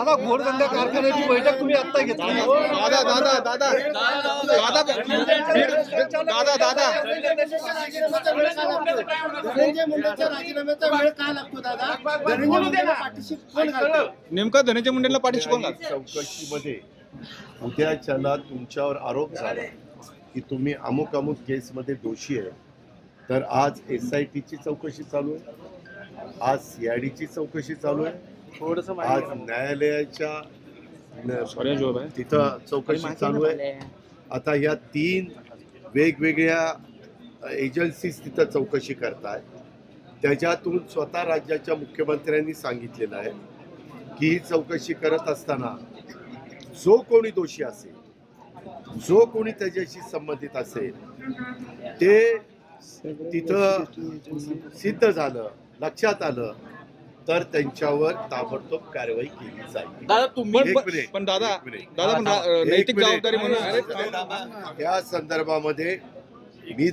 दादा घोडदंगा कारखान्याची बैठक तुम्ही आता घेतली। दादा दादा दादा दादा दादा दादा धनंजय मुंडेच्या राजीनाम्याचा वेळ का लागतो दादा? धनंजय मुंडेला पाठीशी कोण घालतं? नेमका धनंजय मुंडेला पाठीशी कोण घालतं? चौकशीमध्ये उद्याच्याला तुमच्यावर आरोप झाला की तुम्ही अमुक अमुक केसमध्ये दोषी आहे, तर आज SITची चौकशी चालू आहे, आज CIDची चौकशी चालू आहे, आज न्यायालयाच्या तिथं चौकशी चालू आहे। आता या 3 वेगवेगळ्या एजन्सीज तिथं चौकशी करताय। त्याच्यातून स्वतः राज्याच्या मुख्यमंत्र्यांनी सांगितलेलं आहे की ही चौकशी करत असताना जो कोणी दोषी असेल, जो कोणी त्याच्याशी संबंधित असेल, ते तिथं सिद्ध झालं, लक्षात आलं, तर त्यांच्यावर ताबडतोब कारवाई केली जाईल। दादा तुम्ही पण दादा नैतिक जबाबदारी म्हणून या संदर्भामध्ये मी